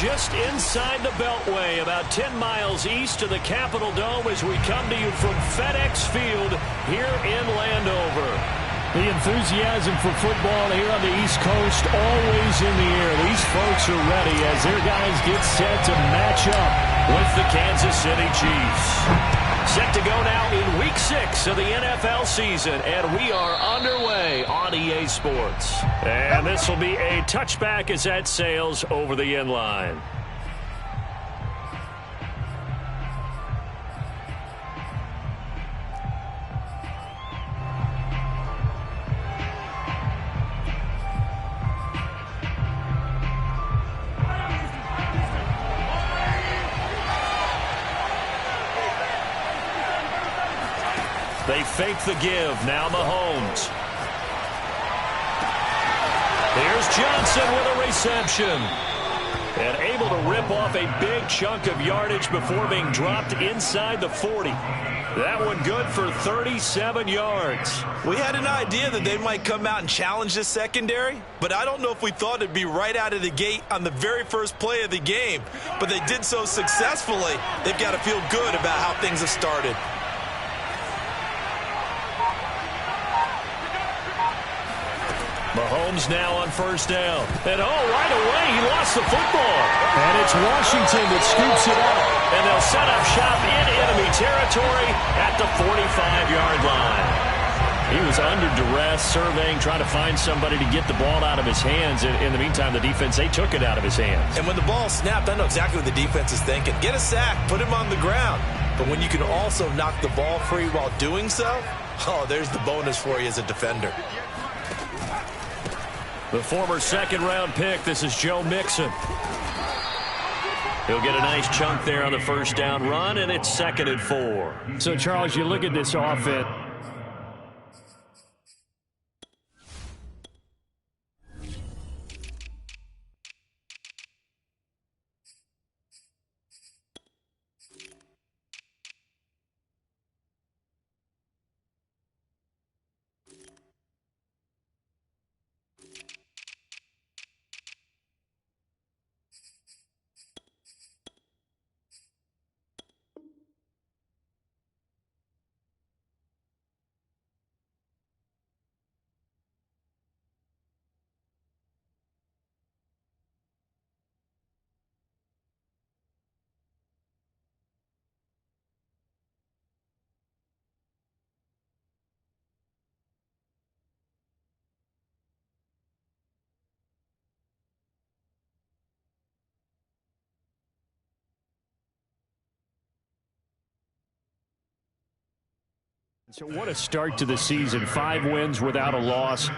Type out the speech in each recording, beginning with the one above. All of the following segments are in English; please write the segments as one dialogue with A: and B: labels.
A: just inside the Beltway, about 10 miles east of the Capitol Dome as we come to you from FedEx Field here in Landover.
B: The enthusiasm for football here on the East Coast always in the air. These folks are ready as their guys get set to match up
A: with the Kansas City Chiefs. Set to go now in Week 6 of the NFL season, and we are underway on EA Sports. And this will be a touchback as that sails over the end line. They fake the give. Now Mahomes. Here's Johnson with a reception. And able to rip off a big chunk of yardage before being dropped inside the 40. That one good for 37 yards.
C: We had an idea that they might come out and challenge this secondary, but I don't know if we thought it'd be right out of the gate on the very first play of the game. But they did so successfully, they've got to feel good about how things have started.
A: Mahomes now on first down. And right away, he lost the football.
B: And it's Washington that scoops it up.
A: And they'll set up shop in enemy territory at the 45-yard line. He was under duress, surveying, trying to find somebody to get the ball out of his hands. In the meantime, the defense, they took it out of his hands.
C: And when the ball snapped, I know exactly what the defense is thinking. Get a sack, put him on the ground. But when you can also knock the ball free while doing so, there's the bonus for you as a defender.
A: The former second-round pick, this is Joe Mixon. He'll get a nice chunk there on the first down run, and it's 2nd and 4.
B: So, Charles, you look at this offense. So what a start to the season. 5 wins without a loss.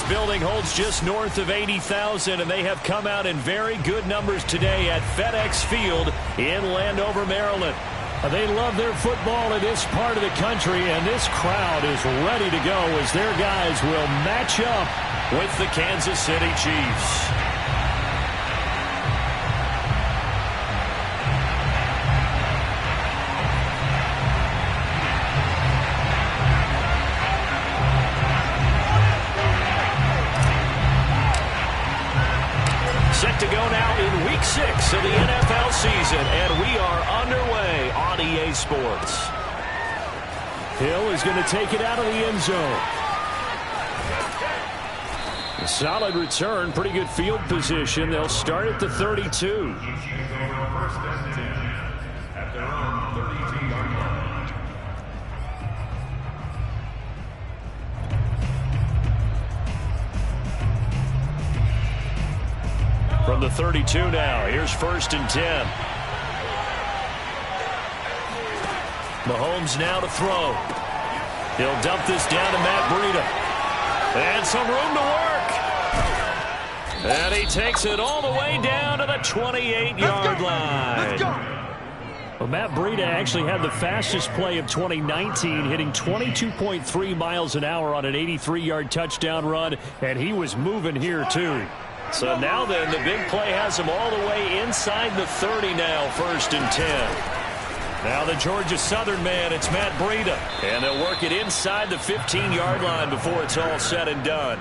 B: building holds just north of 80,000, and they have come out in very good numbers today at FedEx Field in Landover, Maryland. They love their football in this part of the country, and this crowd is ready to go as their guys will match up with the Kansas City Chiefs.
A: Set to go now in Week 6 of the NFL season, and we are underway on EA Sports.
B: Hill is going to take it out of the end zone. A solid return, pretty good field position. They'll start at the 32.
A: From the 32 now, here's 1st and 10. Mahomes now to throw. He'll dump this down to Matt Breida. And some room to work. And he takes it all the way down to the 28-yard line.
D: Let's go.
B: Well, Matt Breida actually had the fastest play of 2019, hitting 22.3 miles an hour on an 83-yard touchdown run, and he was moving here too.
A: So now then, the big play has him all the way inside the 30 now, 1st and 10. Now the Georgia Southern man, it's Matt Breida. And they'll work it inside the 15-yard line before it's all said and done.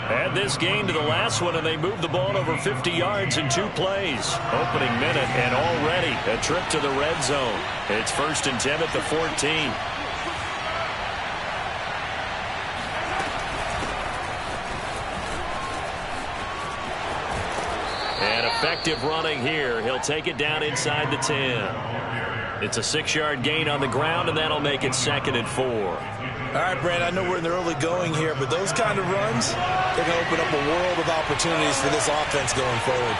A: Add this game to the last one, and they move the ball over 50 yards in 2 plays. Opening minute, and already a trip to the red zone. It's 1st and 10 at the 14. And effective running here. He'll take it down inside the 10. It's a 6-yard gain on the ground, and that'll make it 2nd and 4.
C: All right, Brad, I know we're in the early going here, but those kind of runs, they're going to open up a world of opportunities for this offense going forward.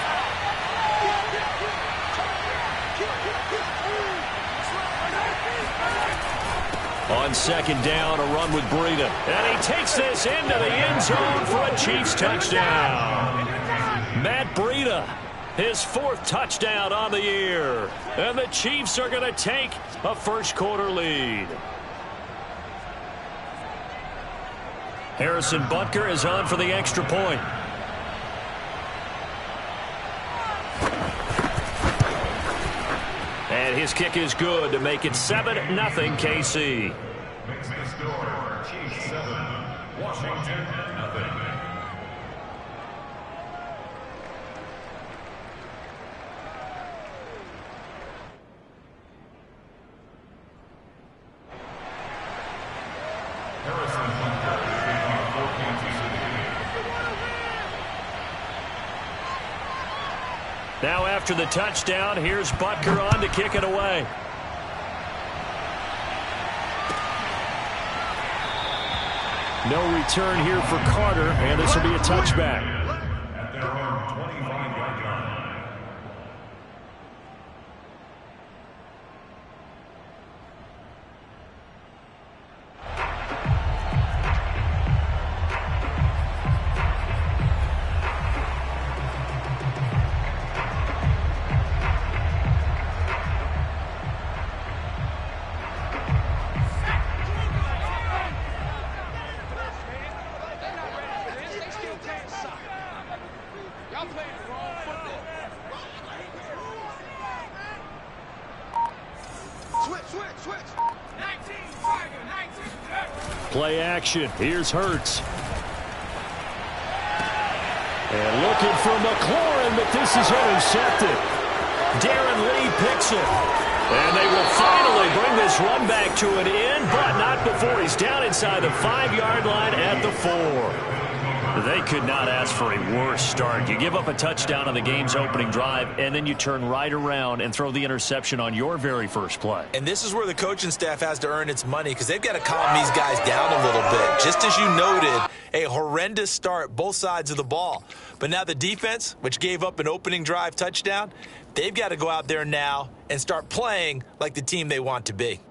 A: On 2nd down, a run with Breida. And he takes this into the end zone for a Chiefs touchdown. Matt Breida, his 4th touchdown on the year. And the Chiefs are going to take a first-quarter lead. Harrison Butker is on for the extra point. And his kick is good to make it 7-0 KC.
E: Makes the score Chiefs 7, Washington 0.
A: Now after the touchdown, here's Butker on to kick it away.
B: No return here for Carter, and this will be a touchback.
E: At their own 25-yard line.
B: Play action. Here's Hurts. And looking for McLaurin, but this is intercepted.
A: Darren Lee picks it. And they will finally bring this run back to an end, but not before he's down inside the 5-yard line at the 4. They could not ask for a worse start. You give up a touchdown on the game's opening drive, and then you turn right around and throw the interception on your very first play.
C: And this is where the coaching staff has to earn its money because they've got to calm these guys down a little bit. Just as you noted, a horrendous start, both sides of the ball. But now the defense, which gave up an opening drive touchdown, they've got to go out there now and start playing like the team they want to be.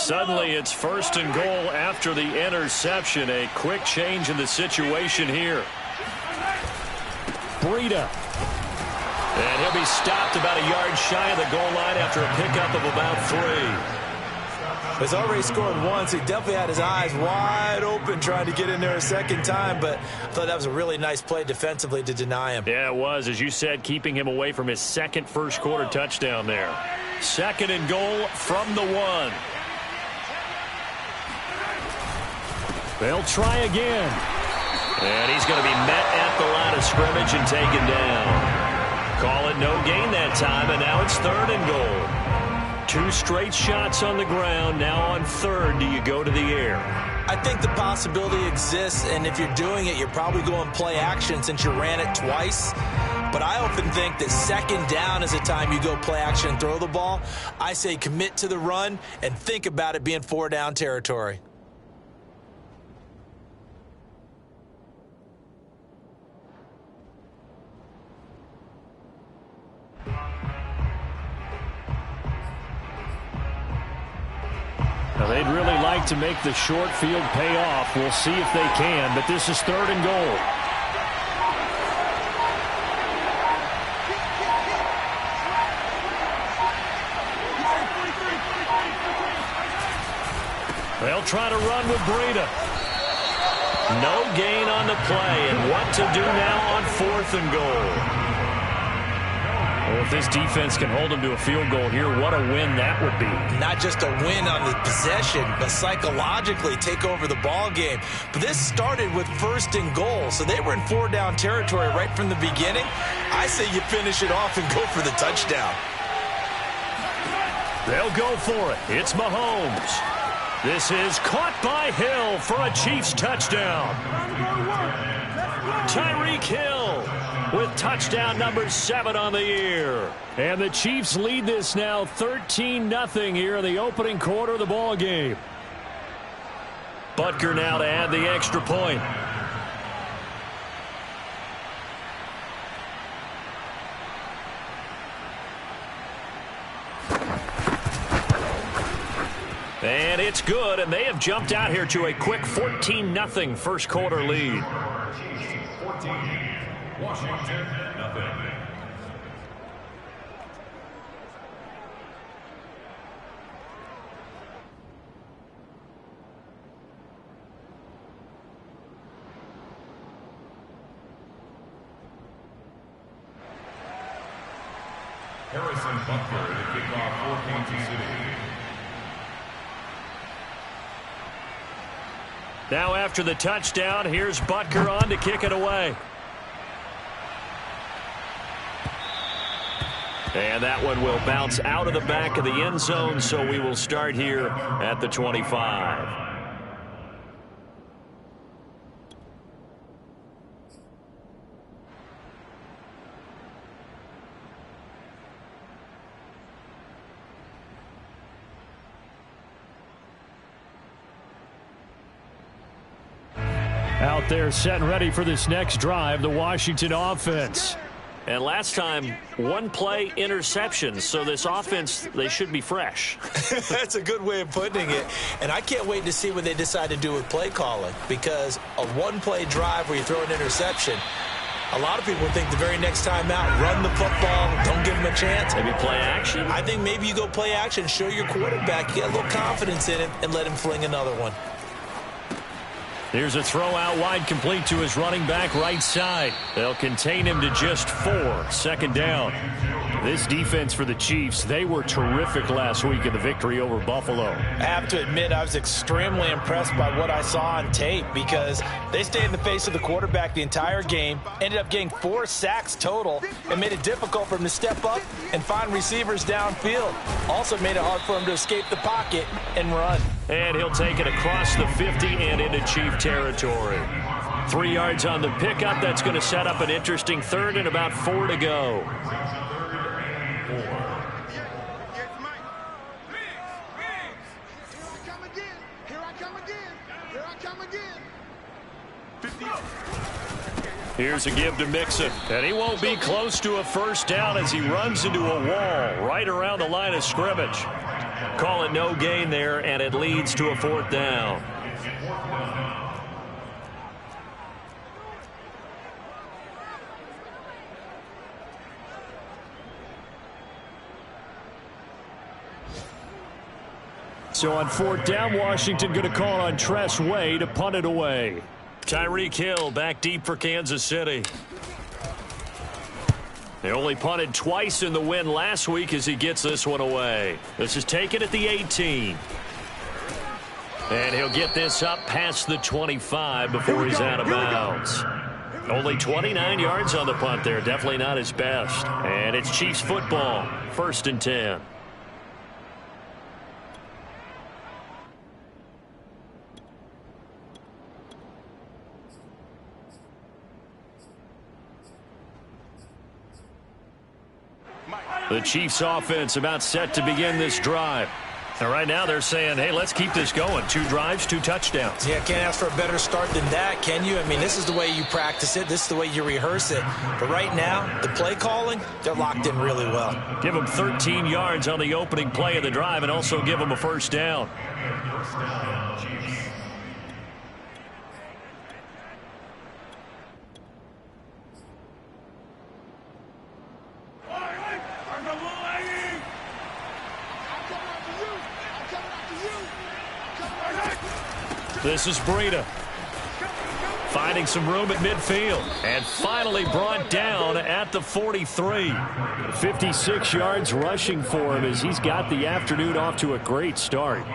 B: Suddenly it's 1st and goal after the interception. A quick change in the situation here. Breida. And he'll be stopped about a yard shy of the goal line after a pickup of about 3.
C: He's already scored once. He definitely had his eyes wide open trying to get in there a second time, but I thought that was a really nice play defensively to deny him.
B: Yeah, it was, as you said, keeping him away from his second first-quarter touchdown there. 2nd and goal from the 1. They'll try again.
A: And he's going to be met at the line of scrimmage and taken down. Call it no gain that time, and now it's 3rd and goal.
B: 2 straight shots on the ground. Now on 3rd, do you go to the air?
C: I think the possibility exists, and if you're doing it, you're probably going play action since you ran it twice. But I often think that 2nd down is the time you go play action and throw the ball. I say commit to the run and think about it being 4-down territory.
B: Now, they'd really like to make the short field pay off. We'll see if they can, but this is 3rd and goal. They'll try to run with Breida.
A: No gain on the play, and what to do now on 4th and goal.
B: Well, if this defense can hold them to a field goal here, what a win that would be.
C: Not just a win on the possession, but psychologically take over the ball game. But this started with 1st and goal, so they were in 4-down territory right from the beginning. I say you finish it off and go for the touchdown.
B: They'll go for it. It's Mahomes. This is caught by Hill for a Chiefs touchdown. Tyreek Hill with touchdown number 7 on the year. And the Chiefs lead this now 13-0 here in the opening quarter of the ball game.
A: Butker now to add the extra point. And it's good, and they have jumped out here to a quick 14-0 first quarter lead.
E: Washington, nothing. Harrison Butker to kick off for Kansas City.
B: Now after the touchdown, here's Butker on to kick it away.
A: And that one will bounce out of the back of the end zone, so we will start here at the 25.
B: Out there set and ready for this next drive, the Washington offense.
A: And last time, 1 play interception, so this offense, they should be fresh.
C: That's a good way of putting it. And I can't wait to see what they decide to do with play calling, because a 1-play drive where you throw an interception, a lot of people think the very next time out, run the football, don't give them a chance.
A: Maybe play action?
C: I think maybe you go play action, show your quarterback, get a little confidence in him, and let him fling another one.
B: Here's a throw out wide, complete to his running back right side. They'll contain him to just 4. 2nd down. This defense for the Chiefs, they were terrific last week in the victory over Buffalo.
D: I have to admit, I was extremely impressed by what I saw on tape, because they stayed in the face of the quarterback the entire game, ended up getting 4 sacks total, and made it difficult for him to step up and find receivers downfield. Also made it hard for him to escape the pocket and run.
A: And he'll take it across the 50 and into Chief territory.
B: 3 yards on the pickup. That's going to set up an interesting 3rd and about 4 to go. Here's a give to Mixon, and he won't be close to a 1st down as he runs into a wall right around the line of scrimmage.
A: Call it no gain there, and it leads to a 4th down.
B: So on 4th down, Washington going to call on Tress Way to punt it away.
A: Tyreek Hill back deep for Kansas City. They only punted twice in the win last week as he gets this one away. This is taken at the 18. And he'll get this up past the 25 before he's out of bounds. Only 29 yards on the punt there. Definitely not his best. And it's Chiefs football. 1st and 10. The Chiefs offense about set to begin this drive. And right now they're saying, hey, let's keep this going. 2 drives, 2 touchdowns.
D: Yeah, can't ask for a better start than that, can you? I mean, this is the way you practice it. This is the way you rehearse it. But right now, the play calling, they're locked in really well.
A: Give them 13 yards on the opening play of the drive and also give them a 1st down. This is Breida. Finding some room at midfield. And finally brought down at the 43.
B: 56 yards rushing for him as he's got the afternoon off to a great start.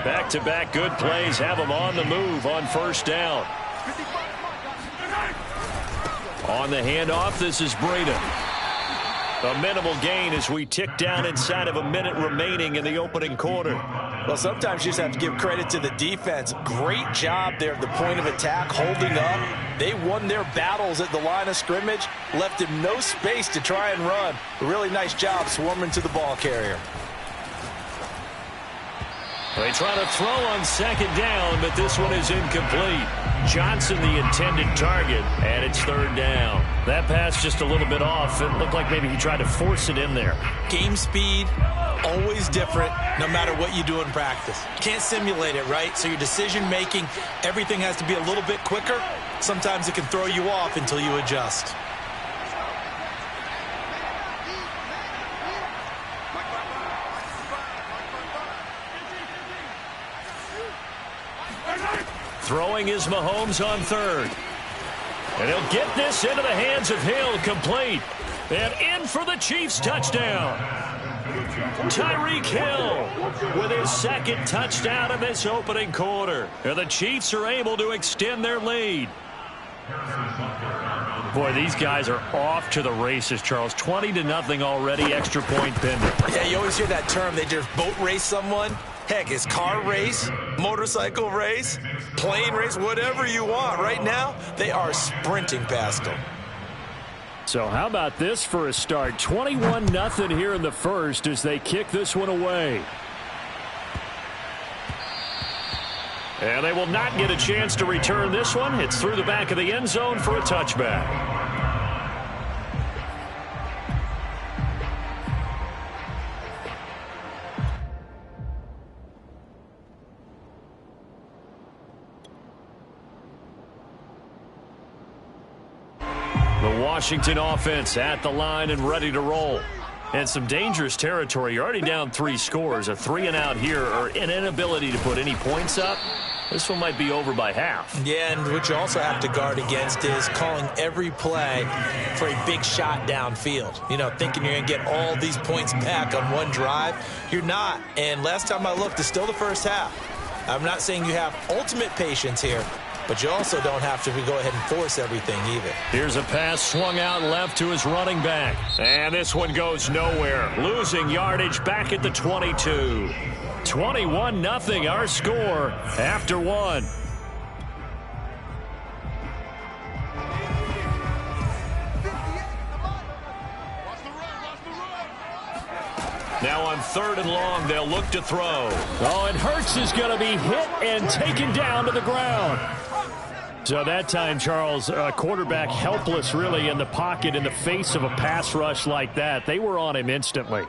A: Back-to-back good plays have him on the move on 1st down. On the handoff, this is Breida. A minimal gain as we tick down inside of a minute remaining in the opening quarter.
D: Well, sometimes you just have to give credit to the defense. Great job there at the point of attack, holding up. They won their battles at the line of scrimmage, left him no space to try and run. A really nice job swarming to the ball carrier.
A: They try to throw on 2nd down, but this one is incomplete. Johnson the intended target, and it's 3rd down. That pass just a little bit off. It looked like maybe he tried to force it in there.
D: Game speed, always different, no matter what you do in practice. Can't simulate it, right? So your decision-making, everything has to be a little bit quicker. Sometimes it can throw you off until you adjust.
A: Throwing is Mahomes on 3rd. And he'll get this into the hands of Hill, complete. And in for the Chiefs touchdown. Tyreek Hill with his 2nd touchdown in this opening quarter. And the Chiefs are able to extend their lead. Boy, these guys are off to the races, Charles. 20-0 already, extra point pending.
D: Yeah, you always hear that term. They just boat race someone. Heck, it's car race, motorcycle race, plane race, whatever you want. Right now, they are sprinting past them.
B: So how about this for a start? 21-0 here in the 1st as they kick this one away.
A: And they will not get a chance to return this one. It's through the back of the end zone for a touchback. The Washington offense at the line and ready to roll. And some dangerous territory. You're already down 3 scores. A 3-and-out here or an inability to put any points up. This one might be over by half.
D: Yeah, and what you also have to guard against is calling every play for a big shot downfield. You know, thinking you're going to get all these points back on one drive. You're not. And last time I looked, it's still the first half. I'm not saying you have ultimate patience here, but you also don't have to go ahead and force everything either.
A: Here's a pass swung out left to his running back. And this one goes nowhere. Losing yardage back at the 22. 21-0 our score after 1. Now on 3rd and long, they'll look to throw.
B: Oh, and Hurts is going to be hit and taken down to the ground. So that time, Charles, quarterback helpless really in the pocket in the face of a pass rush like that. They were on him instantly.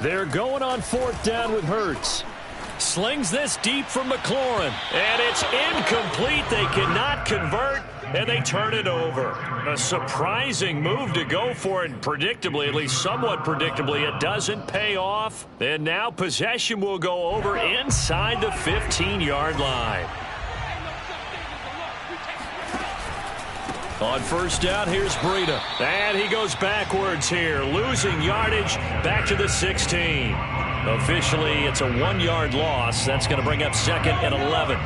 B: They're going on 4th down with Hurts. Slings this deep from McLaurin.
A: And it's incomplete. They cannot convert, and they turn it over. A surprising move to go for it. Predictably, at least somewhat predictably, it doesn't pay off. And now possession will go over inside the 15-yard line. On 1st down, here's Breida. And he goes backwards here, losing yardage back to the 16. Officially, it's a 1-yard loss. That's going to bring up 2nd and 11.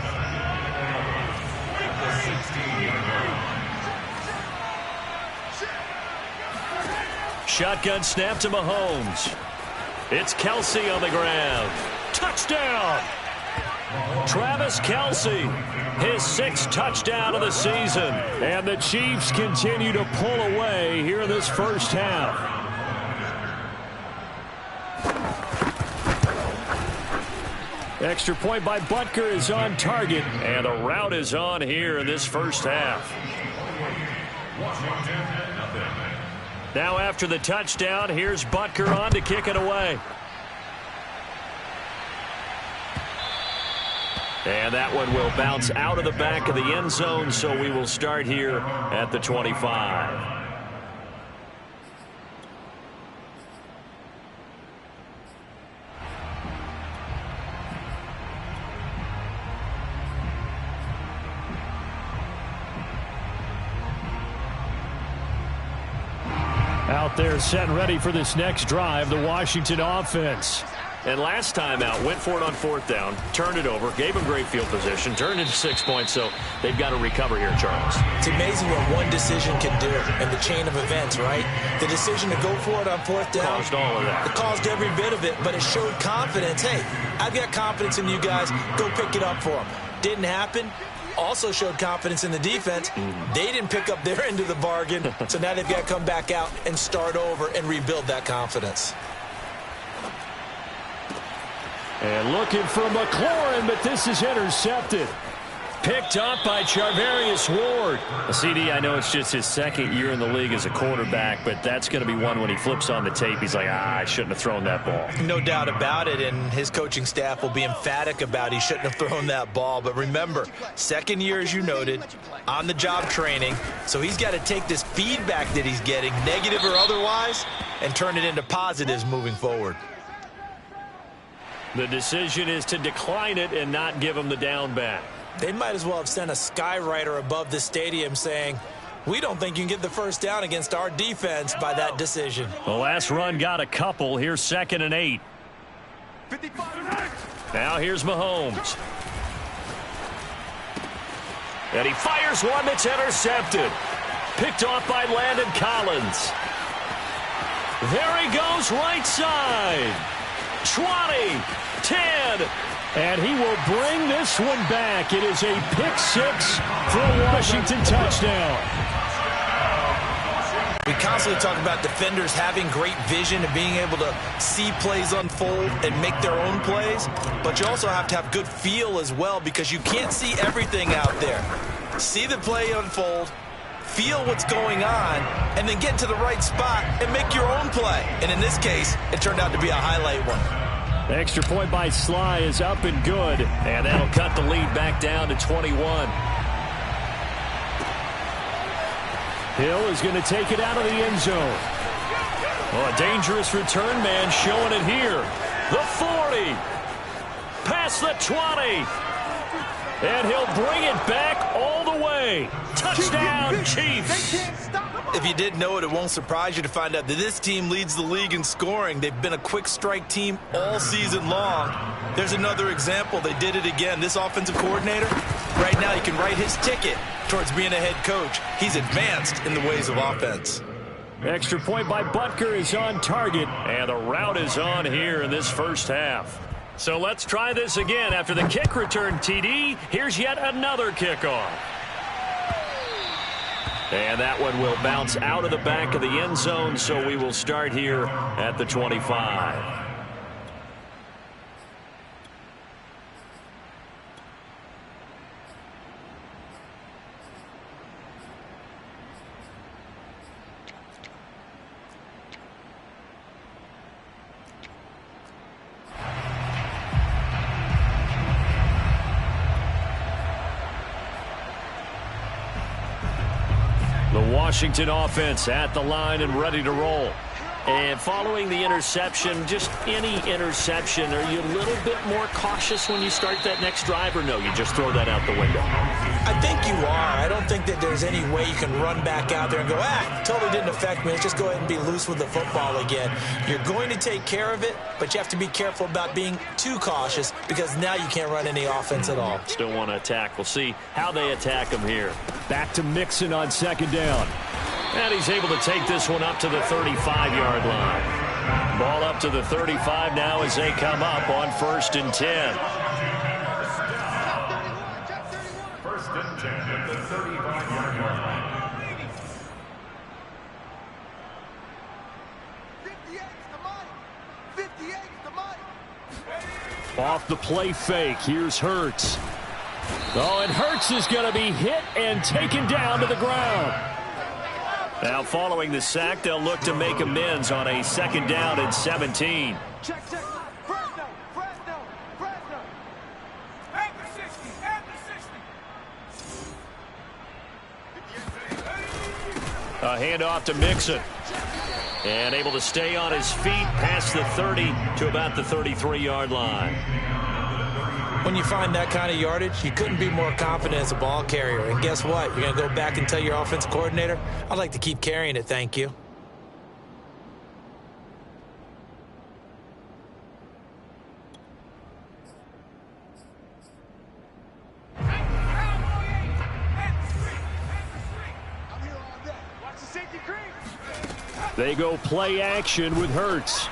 A: Shotgun snap to Mahomes. It's Kelsey on the ground. Touchdown! Travis Kelsey, his 6th touchdown of the season.
B: And the Chiefs continue to pull away here in this first half. Extra point by Butker is on target.
A: And a route is on here in this first half. Now after the touchdown, here's Butker on to kick it away. And that one will bounce out of the back of the end zone, so we will start here at the 25.
B: Out there set and ready for this next drive, the Washington offense.
A: And last time out, went for it on 4th down, turned it over, gave them great field position, turned into 6 points, so they've got to recover here, Charles.
D: It's amazing what one decision can do in the chain of events, right? The decision to go for it on 4th down.
A: Caused all of that.
D: It caused every bit of it, but it showed confidence. Hey, I've got confidence in you guys. Go pick it up for them. Didn't happen. Also showed confidence in the defense. They didn't pick up their end of the bargain, so now they've got to come back out and start over and rebuild that confidence.
B: And looking for McLaurin, but this is intercepted.
A: Picked up by Charvarius Ward. CD, I know it's just his 2nd year in the league as a quarterback, but that's going to be one when he flips on the tape. He's like, I shouldn't have thrown that ball.
D: No doubt about it, and his coaching staff will be emphatic about he shouldn't have thrown that ball. But remember, 2nd year, as you noted, on-the-job training, so he's got to take this feedback that he's getting, negative or otherwise, and turn it into positives moving forward.
A: The decision is to decline it and not give him the down back.
D: They might as well have sent a skywriter above the stadium saying, we don't think you can get the first down against our defense by that decision.
A: The last run got a couple. Here's 2nd and 8. Now here's Mahomes. And he fires one that's intercepted. Picked off by Landon Collins. There he goes, right side. 20, 10.
B: And he will bring this one back. It is a pick-6 for a Washington touchdown.
D: We constantly talk about defenders having great vision and being able to see plays unfold and make their own plays. But you also have to have good feel as well, because you can't see everything out there. See the play unfold, feel what's going on, and then get to the right spot and make your own play. And in this case, it turned out to be a highlight one.
B: Extra point by Sly is up and good.
A: And that'll cut the lead back down to 21.
B: Hill is going to take it out of the end zone.
A: Well, a dangerous return man showing it here. The 40. Past the 20. And he'll bring it back all the way. Touchdown, Chiefs.
D: If you didn't know it, it won't surprise you to find out that this team leads the league in scoring. They've been a quick strike team all season long. There's another example. They did it again. This offensive coordinator, right now he can write his ticket towards being a head coach. He's advanced in the ways of offense.
B: Extra point by Butker is on target.
A: And the route is on here in this first half. So let's try this again. After the kick return, TD, here's yet another kickoff. And that one will bounce out of the back of the end zone, so we will start here at the 25.
B: Washington offense at the line and ready to roll.
A: And following the interception, just any interception, are you a little bit more cautious when you start that next drive, or no, you just throw that out the window?
D: I think you are. I don't think that there's any way you can run back out there and go, totally didn't affect me. Let's just go ahead and be loose with the football again. You're going to take care of it, but you have to be careful about being too cautious because now you can't run any offense at all.
A: Still want to attack. We'll see how they attack them here.
B: Back to Mixon on second down.
A: And he's able to take this one up to the 35-yard line. Ball up to the 35 now as they come up on 1st and 10.
E: First and 10 at the 35-yard line.
F: 58 the money.
B: Off the play fake, here's Hurts. Oh, and Hurts is going to be hit and taken down to the ground.
A: Now following the sack, they'll look to make amends on a 2nd down and 17.
F: Check. Fresno. At the 60.
A: A handoff to Mixon. And able to stay on his feet past the 30 to about the 33-yard line.
D: When you find that kind of yardage, you couldn't be more confident as a ball carrier. And guess what? You're going to go back and tell your offensive coordinator, I'd like to keep carrying it, thank you.
B: They go play action with Hurts.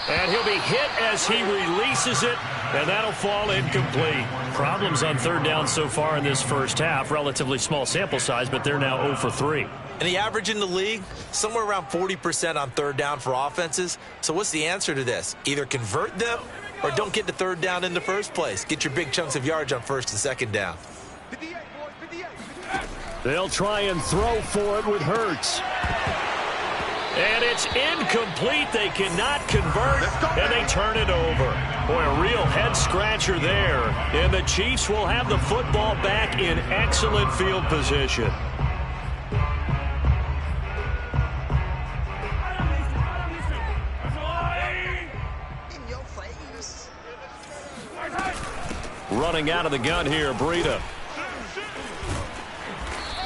A: And he'll be hit as he releases it, and that'll fall incomplete. Problems on 3rd down so far in this first half. Relatively small sample size, but they're now 0 for 3.
C: And the average in the league, somewhere around 40% on 3rd down for offenses. So what's the answer to this? Either convert them or don't get to 3rd down in the first place. Get your big chunks of yards on 1st and 2nd down.
F: 58, boys, 58.
B: They'll try and throw for it with Hurts.
A: And it's incomplete. They cannot convert, and they turn it over. Boy, a real head-scratcher there. And the Chiefs will have the football back in excellent field position.
F: In your face.
A: Running out of the gun here, Breida.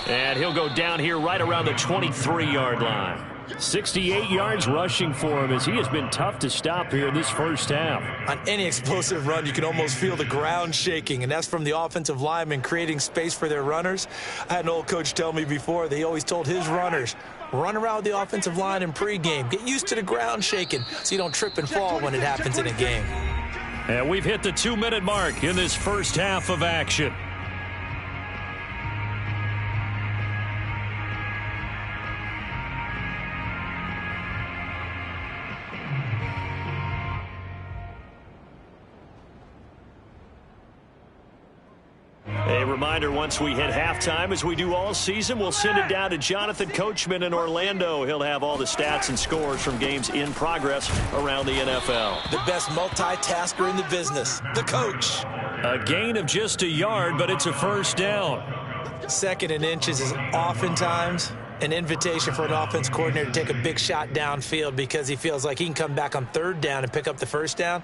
A: And he'll go down here right around the 23-yard line.
B: 68 yards rushing for him as he has been tough to stop here in this first half.
D: On any explosive run, you can almost feel the ground shaking, and that's from the offensive linemen creating space for their runners. I had an old coach tell me before, they always told his runners, run around the offensive line in pregame. Get used to the ground shaking so you don't trip and fall when it happens in a game.
B: And we've hit the 2-minute mark in this first half of action.
A: A reminder, once we hit halftime, as we do all season, we'll send it down to Jonathan Coachman in Orlando. He'll have all the stats and scores from games in progress around the NFL.
D: The best multitasker in the business, the coach.
B: A gain of just a yard, but it's a first down.
D: 2nd and inches is oftentimes an invitation for an offense coordinator to take a big shot downfield because he feels like he can come back on 3rd down and pick up the first down.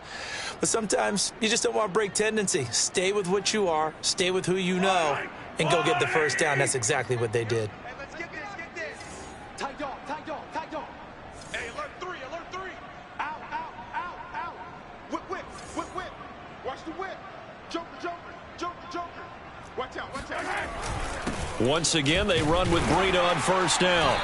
D: But sometimes you just don't want to break tendency. Stay with what you are, stay with who you know, and go get the first down. That's exactly what they did.
F: Hey, let's get this. Tight dog. Hey, alert 3. Out. Whip. Watch the whip. Joker. Watch out.
B: Once again, they run with Breida on first down.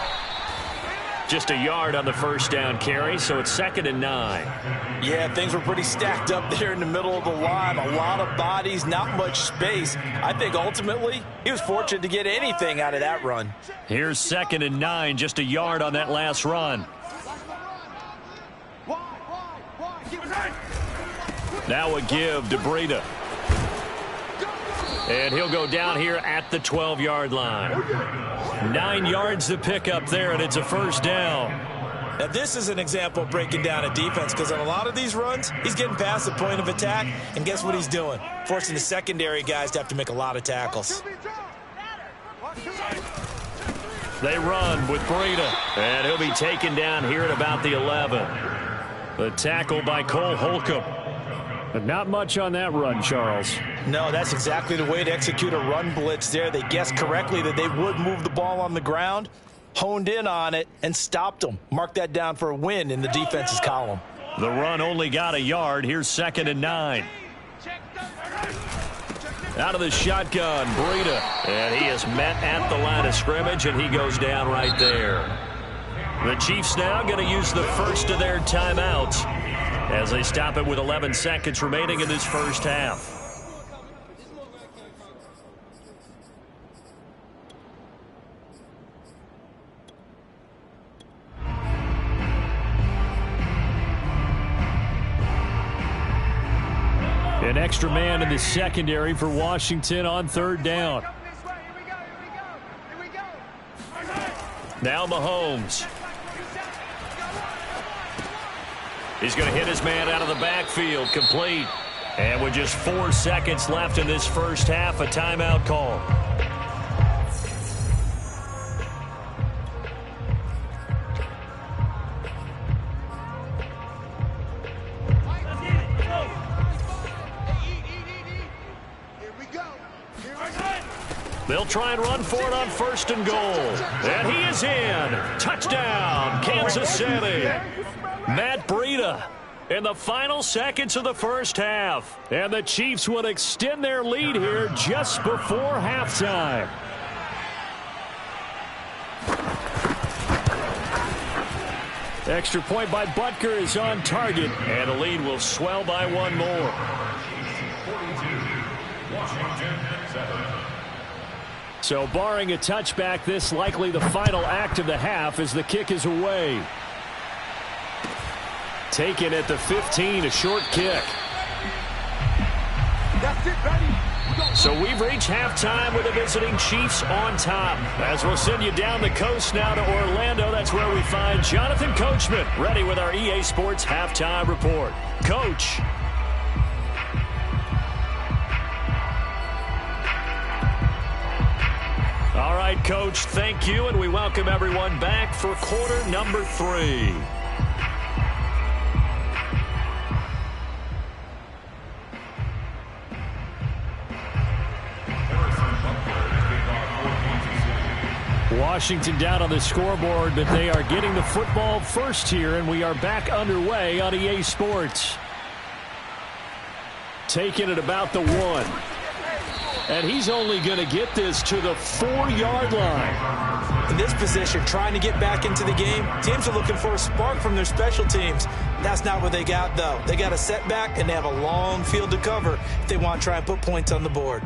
A: Just a yard on the first down carry, so it's 2nd and 9.
D: Yeah, things were pretty stacked up there in the middle of the line. A lot of bodies, not much space. I think ultimately he was fortunate to get anything out of that run.
B: Here's 2nd and 9, just a yard on that last run. Now a give to Breida.
A: And he'll go down here at the 12-yard line.
B: 9 yards to pick up there, and it's a first down.
D: Now, this is an example of breaking down a defense because on a lot of these runs, he's getting past the point of attack, and guess what he's doing? Forcing the secondary guys to have to make a lot of tackles.
B: They run with Breida. And he'll be taken down here at about the 11. The tackle by Cole Holcomb. But not much on that run, Charles.
D: No, that's exactly the way to execute a run blitz there. They guessed correctly that they would move the ball on the ground, honed in on it, and stopped them. Mark that down for a win in the defense's column.
B: The run only got a yard. Here's 2nd and 9. Out of the shotgun, Breida. And he is met at the line of scrimmage, and he goes down right there. The Chiefs now going to use the first of their timeouts as they stop it with 11 seconds remaining in this first half. An extra man in the secondary for Washington on 3rd down. Now Mahomes. He's going to hit his man out of the backfield, complete. And with just 4 seconds left in this first half, a timeout call. They'll try and run for it on 1st and goal. And he is in. Touchdown, Kansas City. Matt Breida in the final seconds of the first half. And the Chiefs would extend their lead here just before halftime. Extra point by Butker is on target. And the lead will swell by 1 more.
E: 42, Washington 7.
B: So barring a touchback, this likely the final act of the half as the kick is away. Taken at the 15, a short kick.
F: That's it, buddy.
B: So we've reached halftime with the visiting Chiefs on top. As we'll send you down the coast now to Orlando, that's where we find Jonathan Coachman ready with our EA Sports halftime report. Coach. All right, Coach, thank you, and we welcome everyone back for quarter number 3. Washington down on the scoreboard, but they are getting the football first here, and we are back underway on EA Sports. Taking it about the 1. And he's only going to get this to the 4-yard line.
D: In this position, trying to get back into the game, teams are looking for a spark from their special teams. That's not what they got, though. They got a setback, and they have a long field to cover if they want to try and put points on the board.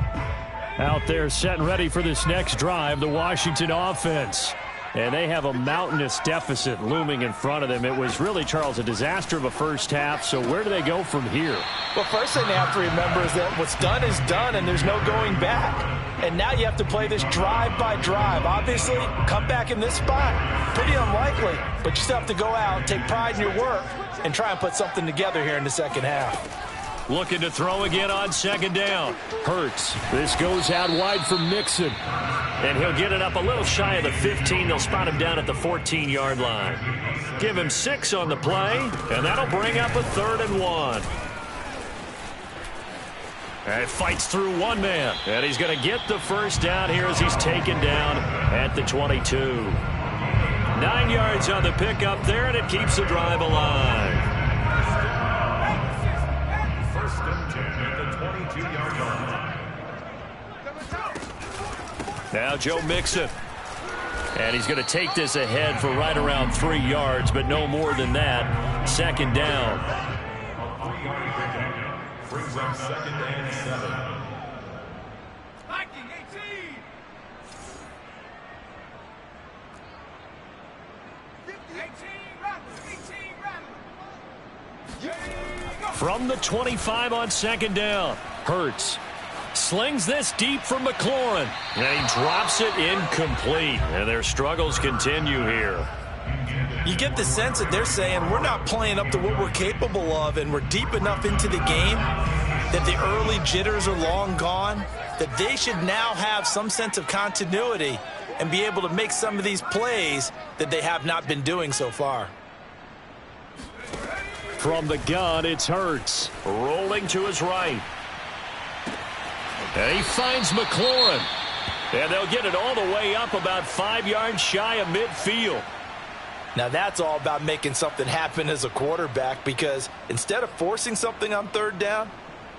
B: Out there set and ready for this next drive, the Washington offense. And they have a mountainous deficit looming in front of them. It was really, Charles, a disaster of a first half. So where do they go from here?
D: Well, first thing they have to remember is that what's done is done, and there's no going back. And now you have to play this drive by drive. Obviously, come back in this spot, pretty unlikely. But you still have to go out, take pride in your work, and try and put something together here in the second half.
B: Looking to throw again on 2nd down. Hurts. This goes out wide for Mixon. And he'll get it up a little shy of the 15. They'll spot him down at the 14-yard line. Give him 6 on the play, and that'll bring up a 3rd and 1. And fights through one man. And he's going to get the first down here as he's taken down at the 22. 9 yards on the pickup there, and it keeps the drive alive. Now Joe Mixon. And he's going to take this ahead for right around 3 yards, but no more than that. 2nd down.
E: Brings up 2nd and 7.
F: Viking 18. 18,
B: From the 25 on 2nd down. Hurts. Slings this deep for McLaurin. And he drops it incomplete. And their struggles continue here.
D: You get the sense that they're saying we're not playing up to what we're capable of, and we're deep enough into the game that the early jitters are long gone, that they should now have some sense of continuity and be able to make some of these plays that they have not been doing so far.
B: From the gun, it's Hurts.
A: Rolling to his right.
B: And he finds McLaurin. And they'll get it all the way up about 5 yards shy of midfield.
D: Now that's all about making something happen as a quarterback, because instead of forcing something on third down,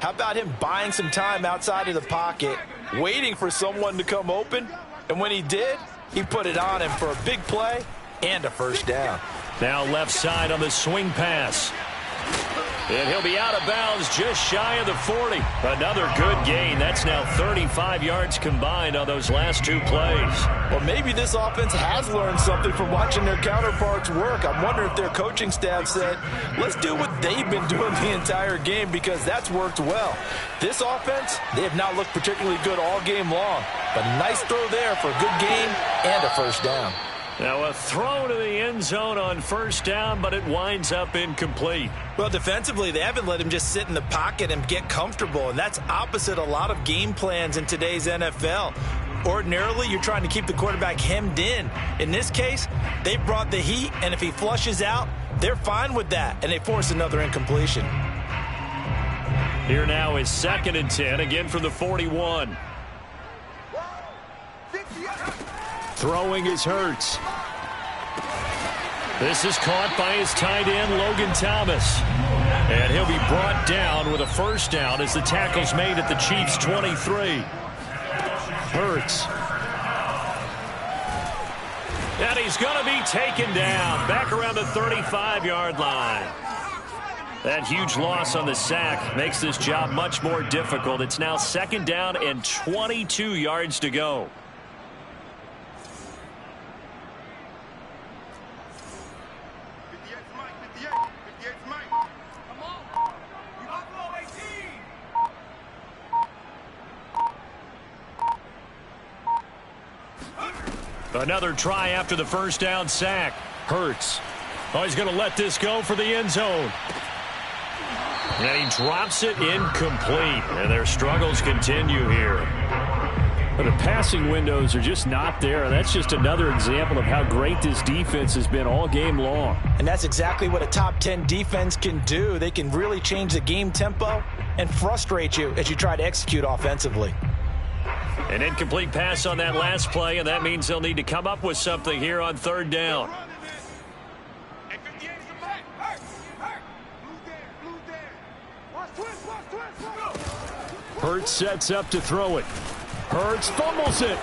D: how about him buying some time outside of the pocket, waiting for someone to come open, and when he did, he put it on him for a big play and a first down.
B: Now left side on the swing pass. And he'll be out of bounds just shy of the 40. Another good gain. That's now 35 yards combined on those last 2 plays.
D: Well, maybe this offense has learned something from watching their counterparts work. I'm wondering if their coaching staff said, let's do what they've been doing the entire game, because that's worked well. This offense, they have not looked particularly good all game long. But a nice throw there for a good gain and a first down.
B: Now a throw to the end zone on first down, but it winds up incomplete.
C: Well, defensively, they haven't let him just sit in the pocket and get comfortable, and that's opposite a lot of game plans in today's NFL. Ordinarily, you're trying to keep the quarterback hemmed in. In this case, they brought the heat, and if he flushes out, they're fine with that, and they force another incompletion.
B: Here now is 2nd and 10, again from the 41. Throwing is Hurts. This is caught by his tight end, Logan Thomas. And he'll be brought down with a first down as the tackle's made at the Chiefs' 23. Hurts. And he's going to be taken down back around the 35-yard line. That huge loss on the sack makes this job much more difficult. It's now 2nd down and 22 yards to go. Another try after the first down sack. Hurts. Oh, he's going to let this go for the end zone. And he drops it incomplete. And their struggles continue here. But the passing windows are just not there. That's just another example of how great this defense has been all game long.
D: And that's exactly what a top 10 defense can do. They can really change the game tempo and frustrate you as you try to execute offensively.
B: An incomplete pass on that last play, and that means they'll need to come up with something here on 3rd down. Hurts sets up to throw it. Hurts fumbles it.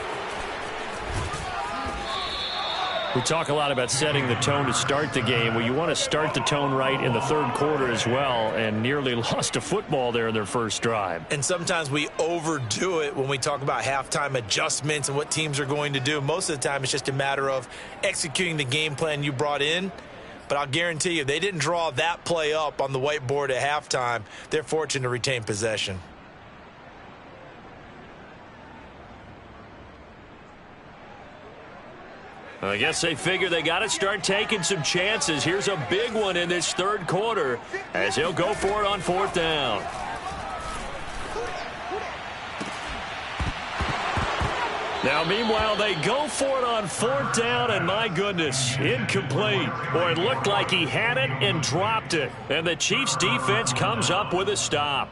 B: We talk a lot about setting the tone to start the game. Well, you want to start the tone right in the 3rd quarter as well, and nearly lost a football there in their first drive.
C: And sometimes we overdo it when we talk about halftime adjustments and what teams are going to do. Most of the time, it's just a matter of executing the game plan you brought in. But I'll guarantee you, they didn't draw that play up on the whiteboard at halftime. They're fortunate to retain possession.
B: I guess they figure they got to start taking some chances. Here's a big one in this 3rd quarter as he'll go for it on 4th down. Now, meanwhile, they go for it on 4th down, and my goodness, incomplete. Boy, it looked like he had it and dropped it. And the Chiefs' defense comes up with a stop.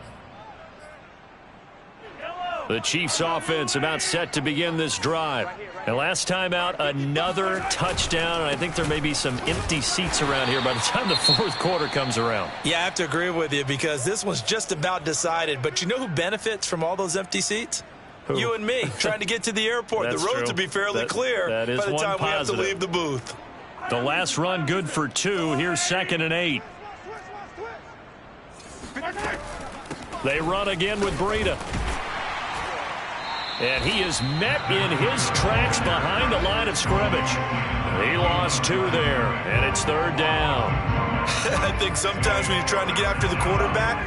B: The Chiefs' offense about set to begin this drive. And last time out, another touchdown. And I think there may be some empty seats around here by the time the 4th quarter comes around.
C: Yeah, I have to agree with you because this one's just about decided. But you know who benefits from all those empty seats?
B: Who?
C: You and me, trying to get to the airport. The roads will be fairly clear
B: by the time
C: we have to leave the booth.
B: The last run good for 2. Here's 2nd and 8. They run again with Breida. And he is met in his tracks behind the line of scrimmage. He lost 2 there, and it's 3rd down.
C: I think sometimes when you're trying to get after the quarterback,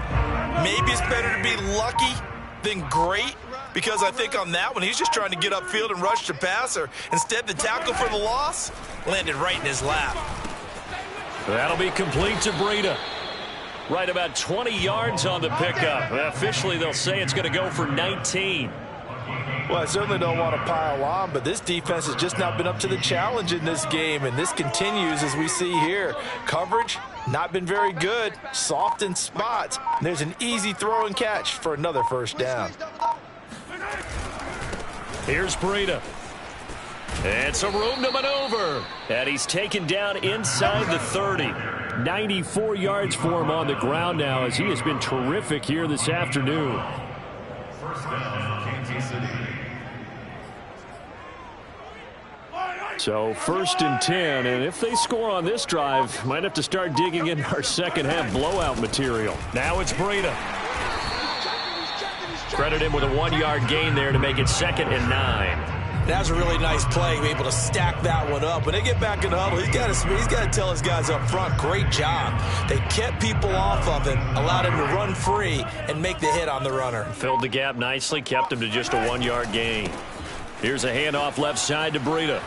C: maybe it's better to be lucky than great, because I think on that one, he's just trying to get upfield and rush the passer. Instead, the tackle for the loss landed right in his lap.
B: That'll be complete to Breida. Right about 20 yards on the pickup. Officially, they'll say it's going to go for 19.
D: Well, I certainly don't want to pile on, but this defense has just not been up to the challenge in this game, and this continues as we see here. Coverage, not been very good, soft in spots. And there's an easy throw and catch for another first down.
B: Here's Breida. And some room to maneuver. And he's taken down inside the 30. 94 yards for him on the ground now as he has been terrific here this afternoon.
E: First down, Kansas City.
B: So 1st and 10, and if they score on this drive, might have to start digging in our second half blowout material. Now it's Breida. Credit him with a 1-yard gain there to make it 2nd and 9.
C: That was a really nice play, able to stack that one up. When they get back in the huddle, he's got to tell his guys up front, great job. They kept people off of him, allowed him to run free and make the hit on the runner.
B: Filled the gap nicely, kept him to just a 1-yard gain. Here's a handoff left side to Breida.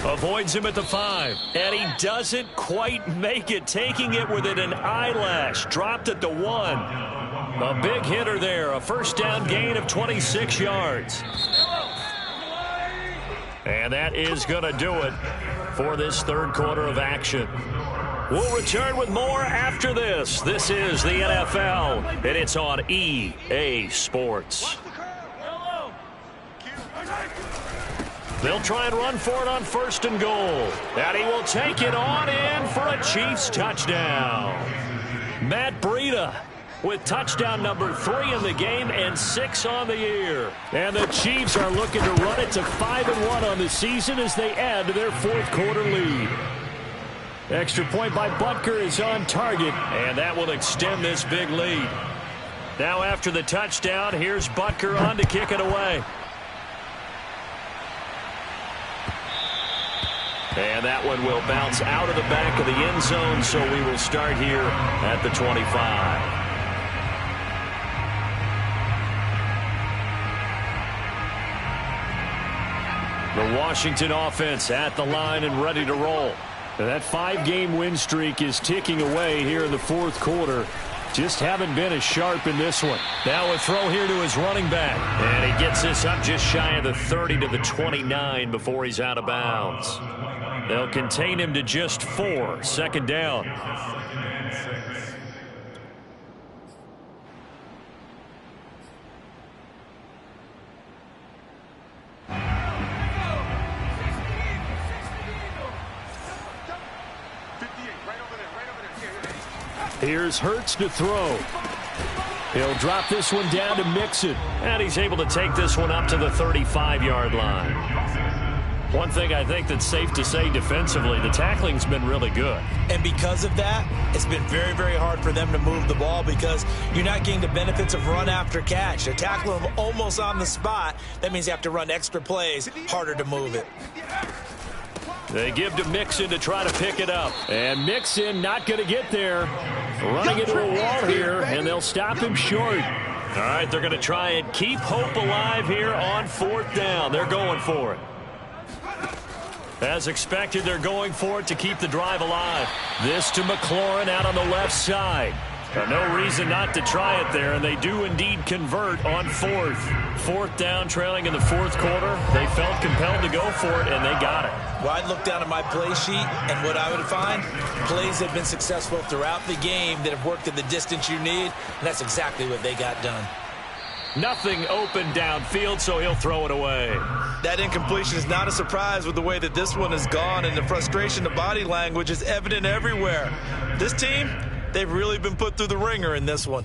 B: Avoids him at the 5, and he doesn't quite make it, taking it within an eyelash. Dropped at the 1. A big hitter there, a first down gain of 26 yards. And that is going to do it for this third quarter of action. We'll return with more after this. This is the NFL, and it's on EA Sports. They'll try and run for it on 1st and goal. And he will take it on in for a Chiefs touchdown. Matt Breida with touchdown number 3 in the game and 6 on the year. And the Chiefs are looking to run it to 5-1 on the season as they add to their 4th quarter lead. Extra point by Butker is on target, and that will extend this big lead. Now after the touchdown, here's Butker on to kick it away. And that one will bounce out of the back of the end zone, so we will start here at the 25. The Washington offense at the line and ready to roll. That 5-game win streak is ticking away here in the 4th quarter. Just haven't been as sharp in this one. Now a throw here to his running back. And he gets this up just shy of the 30 to the 29 before he's out of bounds. They'll contain him to just 4. 2nd down. Here's Hurts to throw. He'll drop this one down to Mixon. And he's able to take this one up to the 35-yard line. One thing I think that's safe to say defensively, the tackling's been really good.
C: And because of that, it's been very, very hard for them to move the ball because you're not getting the benefits of run after catch. They're tackling them almost on the spot. That means you have to run extra plays, harder to move it.
B: They give to Mixon to try to pick it up. And Mixon not going to get there. Running into a wall here, and they'll stop him short. All right, they're going to try and keep hope alive here on 4th down. They're going for it. As expected, they're going for it to keep the drive alive. This to McLaurin out on the left side. No reason not to try it there, and they do indeed convert on 4th. 4th down, trailing in the 4th quarter. They felt compelled to go for it, and they got it.
C: Well, I'd look down at my play sheet, and what I would find, plays that have been successful throughout the game that have worked at the distance you need, and that's exactly what they got done.
B: Nothing open downfield, so he'll throw it away.
C: That incompletion is not a surprise with the way that this one has gone, and the frustration, the body language is evident everywhere. This team, they've really been put through the ringer in this one.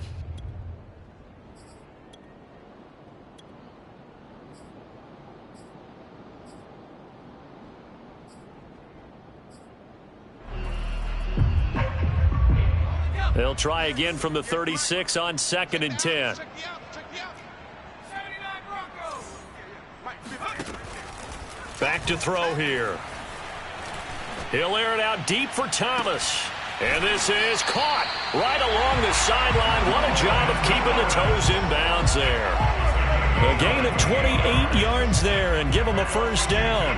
B: They'll try again from the 36 on 2nd and 10. Back to throw here. He'll air it out deep for Thomas. And this is caught right along the sideline. What a job of keeping the toes in bounds there. A gain of 28 yards there and give him a first down.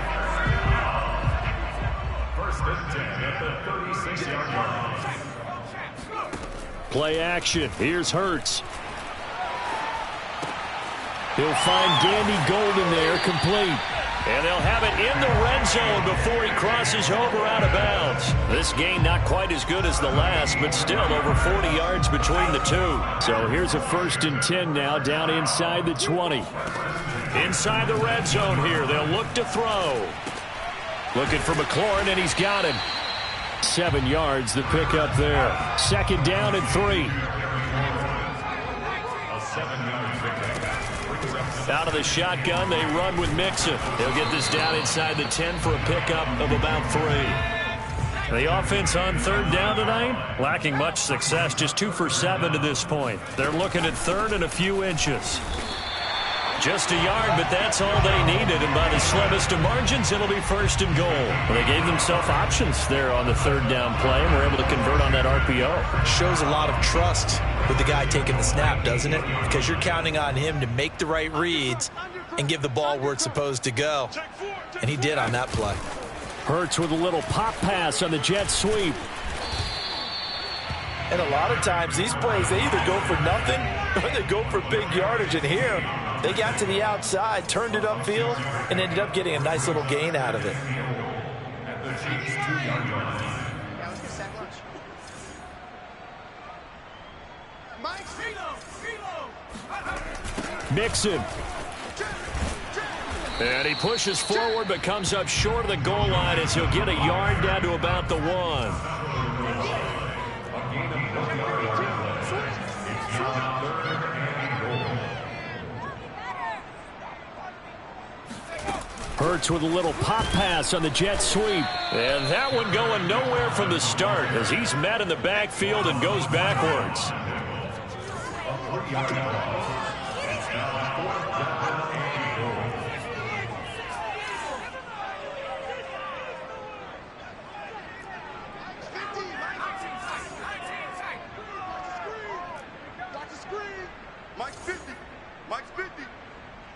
E: First and 10 at the 36-yard line.
B: Play action. Here's Hurts. He'll find Gandy Golden there, complete.
A: And they'll have it in the red zone before he crosses over out of bounds. This gain not quite as good as the last, but still over 40 yards between the two.
B: So here's a 1st and 10 now, down inside the 20.
A: Inside the red zone here, they'll look to throw.
B: Looking for McLaurin, and he's got him. 7 yards, the pickup there. 2nd down and 3.
A: Out of the shotgun, they run with Mixon. They'll get this down inside the 10 for a pickup of about 3.
B: The offense on 3rd down tonight, lacking much success, just 2 for 7 to this point. They're looking at 3rd and a few inches.
A: Just a yard, but that's all they needed. And by the slimmest of margins, it'll be 1st and goal.
B: Well, they gave themselves options there on the 3rd down play, and were able to convert on that RPO.
D: Shows a lot of trust with the guy taking the snap, doesn't it? Because you're counting on him to make the right reads and give the ball where it's supposed to go. And he did on that play.
B: Hurts with a little pop pass on the jet sweep.
D: And a lot of times these plays, they either go for nothing or they go for big yardage. And here, they got to the outside, turned it upfield, and ended up getting a nice little gain out of it.
B: Mixon.
A: And he pushes forward but comes up short of the goal line as he'll get a yard down to about the 1.
B: Hurts with a little pop pass on the jet sweep.
A: And that one going nowhere from the start as he's met in the backfield and goes backwards.
F: Mike's 50. Mike's 50.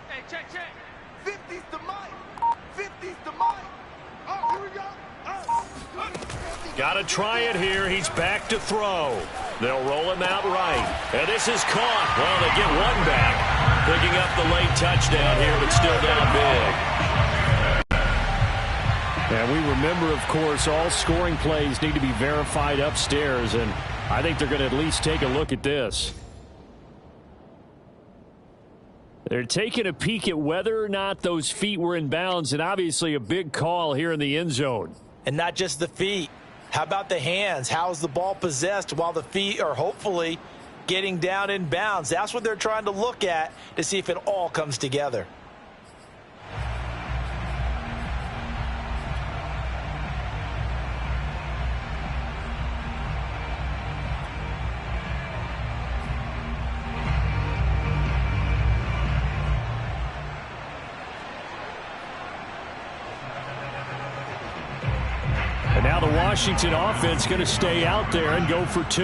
F: Hey, check. 50's the Mike. 50's the Mike. Oh, here we go.
A: Got to try it here. He's back to throw. They'll roll him out right. And this is caught. Well, they get one back. Picking up the late touchdown here, but still down big.
B: And we remember, of course, all scoring plays need to be verified upstairs, and I think they're going to at least take a look at this. They're taking a peek at whether or not those feet were in bounds, and obviously a big call here in the end zone.
D: And not just the feet. How about the hands? How's the ball possessed while the feet are hopefully getting down in bounds? That's what they're trying to look at to see if it all comes together.
B: And now the Washington offense going to stay out there and go for 2.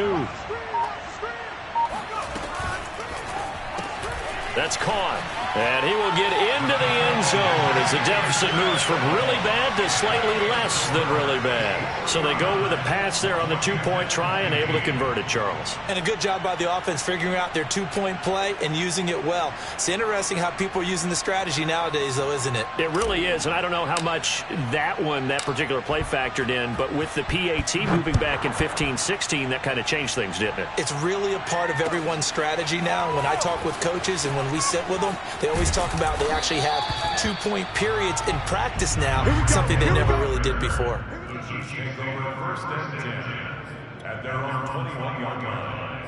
A: That's caught. And he will get into the end zone as the deficit moves from really bad to slightly less than really bad. So they go with a pass there on the 2-point try and able to convert it, Charles.
D: And a good job by the offense figuring out their 2-point play and using it well. It's interesting how people are using the strategy nowadays, though, isn't it?
A: It really is, and I don't know how much that particular play factored in, but with the PAT moving back in 15-16, that kind of changed things, didn't it?
D: It's really a part of everyone's strategy now. When I talk with coaches and when we sit with them, they always talk about they actually have 2-point periods in practice now, something they never really did before.
E: The Chiefs take over 1st and 10 at their own 21-yard line.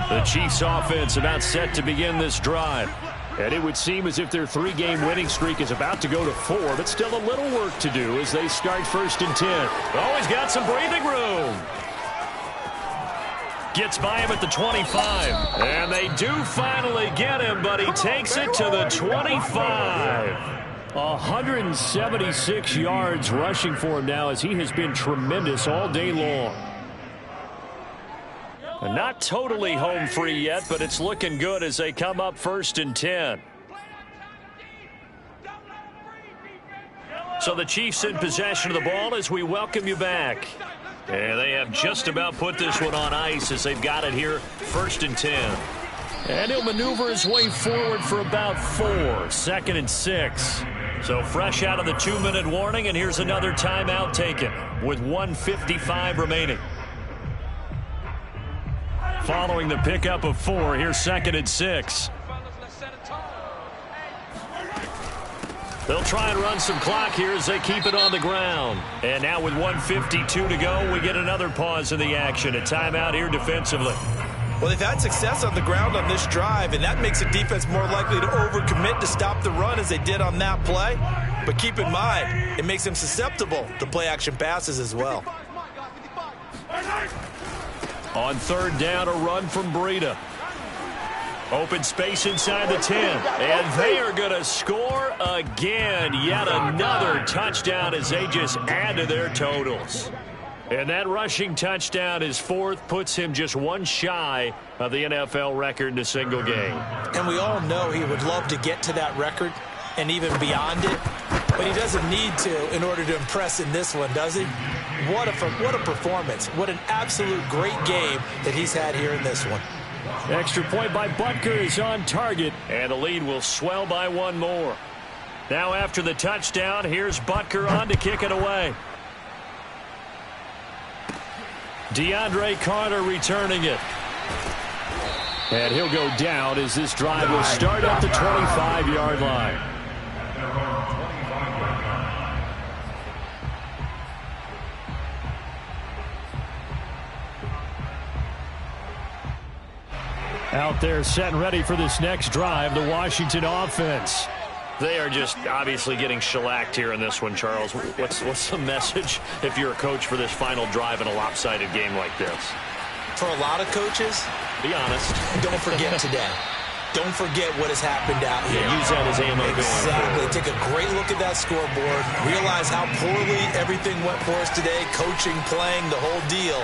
B: The Chiefs offense about set to begin this drive. And it would seem as if their 3-game winning streak is about to go to 4, but still a little work to do as they start 1st and 10.
A: Always got some breathing room. Gets by him at the 25. And they do finally get him, but he takes it to the 25.
B: 176 yards rushing for him now as he has been tremendous all day long.
A: Not totally home free yet, but it's looking good as they come up 1st and 10. So the Chiefs in possession of the ball as we welcome you back. And they have just about put this one on ice as they've got it here, 1st and 10.
B: And he'll maneuver his way forward for about 4, 2nd and 6. So fresh out of the 2-minute warning, and here's another timeout taken with 1:55 remaining. Following the pickup of 4, here's 2nd and 6. They'll try and run some clock here as they keep it on the ground. And now with 1:52 to go, we get another pause in the action. A timeout here defensively.
C: Well, they've had success on the ground on this drive, and that makes the defense more likely to overcommit to stop the run as they did on that play. But keep in mind, it makes them susceptible to play-action passes as well.
B: On 3rd down, a run from Breida. Open space inside the 10. And they are going to score again. Yet another touchdown as they just add to their totals. And that rushing touchdown, his 4th, puts him just one shy of the NFL record in a single game.
D: And we all know he would love to get to that record and even beyond it. But he doesn't need to in order to impress in this one, does he? What a performance. What an absolute great game that he's had here in this one.
B: Extra point by Butker is on target. And the lead will swell by 1 more. Now after the touchdown, here's Butker on to kick it away. DeAndre Carter returning it. And he'll go down as this drive will start at the 25-yard line. Out there set and ready for this next drive, the Washington offense.
A: They are just obviously getting shellacked here in this one, Charles. What's the message if you're a coach for this final drive in a lopsided game like this?
D: For a lot of coaches,
A: be honest.
D: Don't forget today. Don't forget what has happened out here.
A: Yeah, use that as ammo.
D: Exactly. Take a great look at that scoreboard. Realize how poorly everything went for us today. Coaching, playing, the whole deal.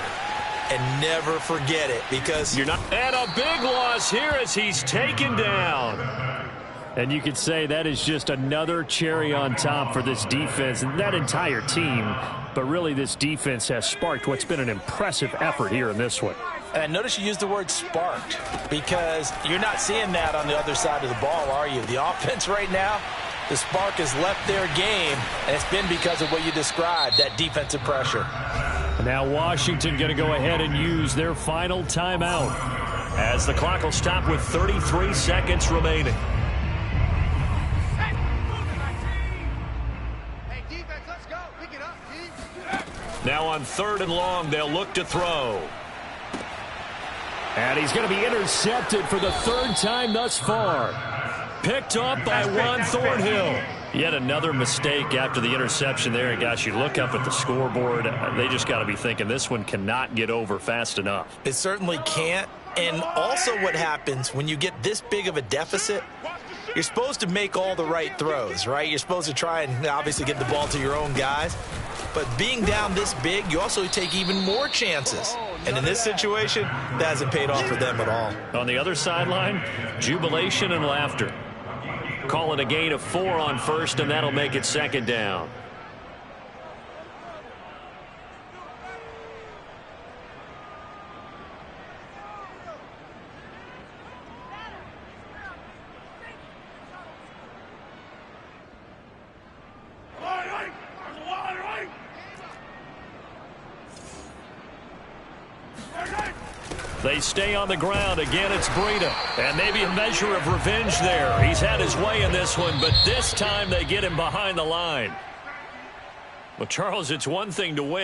D: And never forget it because
B: you're not. And a big loss here as he's taken down. And you could say that is just another cherry on top for this defense and that entire team. But really, this defense has sparked what's been an impressive effort here in this one.
D: And notice you used the word sparked because you're not seeing that on the other side of the ball, are you? The offense right now, the spark has left their game, and it's been because of what you described, that defensive pressure.
B: Now Washington going to go ahead and use their final timeout
A: as the clock will stop with 33 seconds remaining. Now on 3rd and long, they'll look to throw.
B: And he's going to be intercepted for the 3rd time thus far. Picked up by Juan Thornhill. Yet another mistake after the interception there. And gosh, you look up at the scoreboard, they just got to be thinking this one cannot get over fast enough.
D: It certainly can't. And also what happens when you get this big of a deficit, you're supposed to make all the right throws, right? You're supposed to try and obviously get the ball to your own guys. But being down this big, you also take even more chances. And in this situation, that hasn't paid off for them at all.
B: On the other sideline, jubilation and laughter.
A: Call it a gain of 4 on 1st, and that'll make it 2nd down.
B: They stay on the ground. Again, it's Breida. And maybe a measure of revenge there. He's had his way in this one, but this time they get him behind the line.
A: Well, Charles, it's one thing to win.